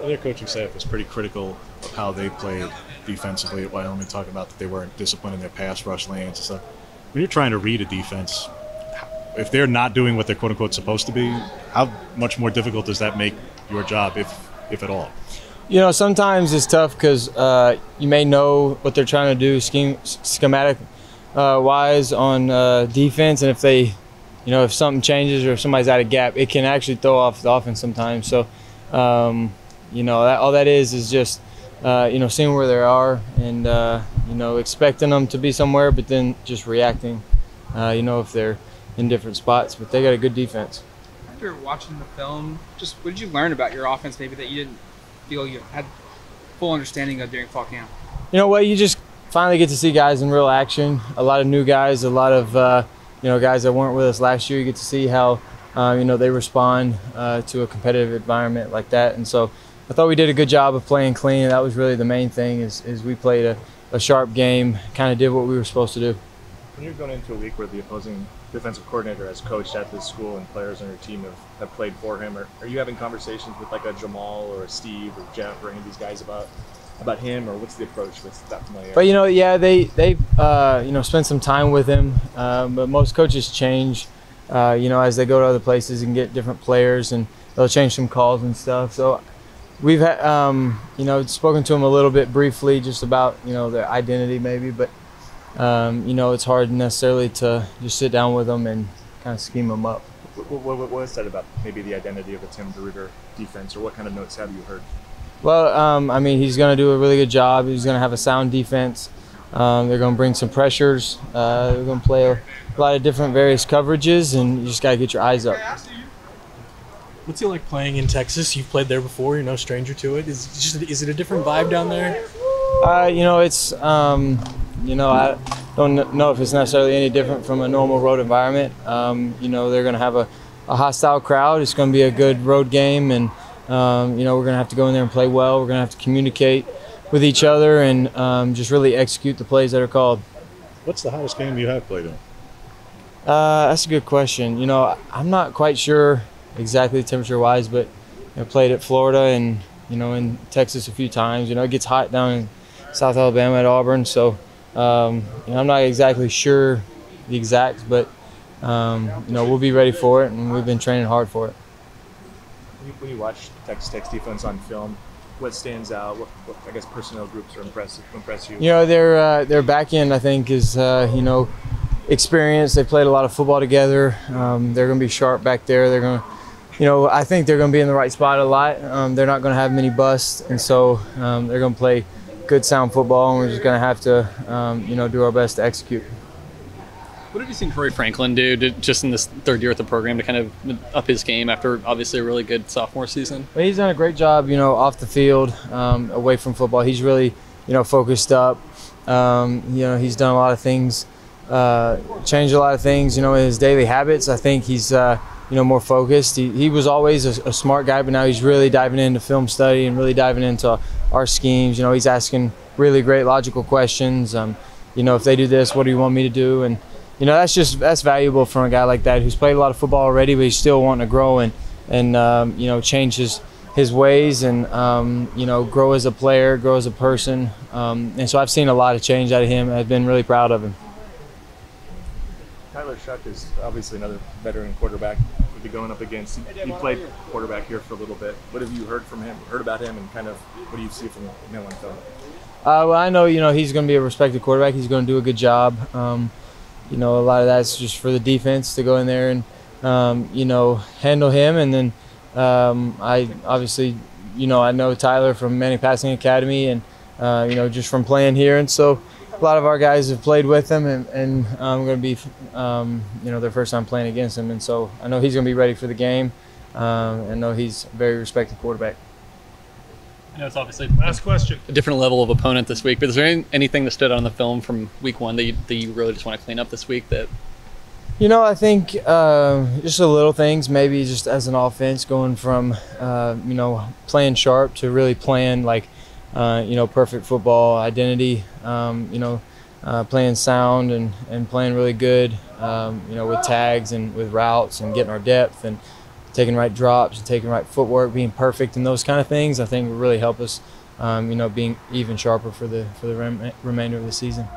Their coaching staff was pretty critical of how they played defensively at Wyoming, talking about that they weren't disciplined in their pass rush lanes and stuff. When you're trying to read a defense, if they're not doing what they're quote-unquote supposed to be, how much more difficult does that make your job, if at all? You know, sometimes it's tough because you may know what they're trying to do schematic wise on defense, and if they, if something changes or if somebody's out of gap, it can actually throw off the offense sometimes. So, all that is just seeing where they are and expecting them to be somewhere, but then just reacting. If they're in different spots, but they got a good defense. After watching the film, just what did you learn about your offense maybe that you didn't feel you had full understanding of during fall camp? You know what, you just finally get to see guys in real action, a lot of new guys, a lot of guys that weren't with us last year. You get to see how they respond to a competitive environment like that, and so I thought we did a good job of playing clean. That was really the main thing, is we played a sharp game, kind of did what we were supposed to do. When you're going into a week where the opposing defensive coordinator has coached at this school and players on your team have played for him, are you having conversations with like a Jamal or a Steve or Jeff or any of these guys about him, or what's the approach with that familiarity? But they spend some time with him, but most coaches change as they go to other places and get different players, and they'll change some calls and stuff. So we've had spoken to him a little bit briefly just about their identity maybe, but it's hard necessarily to just sit down with them and kind of scheme them up. What is that about maybe the identity of the Tim DeRuyter defense, or what kind of notes have you heard? Well, he's going to do a really good job. He's going to have a sound defense. They're going to bring some pressures. They're going to play a lot of different various coverages, and you just got to get your eyes up. What's it like playing in Texas? You've played there before. You're no stranger to it. Is it a different vibe down there? It's I don't know if it's necessarily any different from a normal road environment. They're going to have a hostile crowd. It's going to be a good road game, and we're going to have to go in there and play well. We're going to have to communicate with each other and just really execute the plays that are called. What's the hottest game you have played in? That's a good question. I'm not quite sure exactly temperature-wise, but I played at Florida and in Texas a few times. It gets hot down in South Alabama at Auburn, so I'm not exactly sure the exacts, but we'll be ready for it, and we've been training hard for it. When you watch Texas Tech's defense on film, what stands out? What I guess personnel groups are impress you? Their back end, I think, is experienced. They played a lot of football together. They're going to be sharp back there. They're going to, I think they're going to be in the right spot a lot. They're not going to have many busts, and so they're going to play good, sound football, and we're just going to have to, do our best to execute. What have you seen Troy Franklin do just in this third year at the program to kind of up his game after obviously a really good sophomore season? Well, he's done a great job, off the field, away from football. He's really, focused up. He's done a lot of things, changed a lot of things, in his daily habits. I think he's, more focused. He was always a smart guy, but now he's really diving into film study and really diving into our schemes. He's asking really great logical questions. If they do this, what do you want me to do? And that's valuable from a guy like that who's played a lot of football already, but he's still wanting to grow and change his ways and grow as a player, grow as a person. And so I've seen a lot of change out of him. I've been really proud of him. Tyler Herro is obviously another veteran quarterback to be going up against. He played quarterback here for a little bit. What have you heard about him, and kind of what do you see from him on film? Well, I know he's going to be a respected quarterback. He's going to do a good job. A lot of that's just for the defense to go in there and handle him. And then I obviously I know Tyler from Manning Passing Academy and just from playing here, and so a lot of our guys have played with him, and I'm going to be their first time playing against him, and so I know he's going to be ready for the game. I know he's a very respected quarterback. I know it's obviously last question. A different level of opponent this week, but is there anything that stood out on the film from week one that you really just want to clean up this week? That I think just the little things, maybe just as an offense, going from playing sharp to really playing like perfect football identity, playing sound and playing really good, with tags and with routes and getting our depth. And taking right drops, taking right footwork, being perfect, and those kind of things, I think will really help us, being even sharper for the remainder of the season.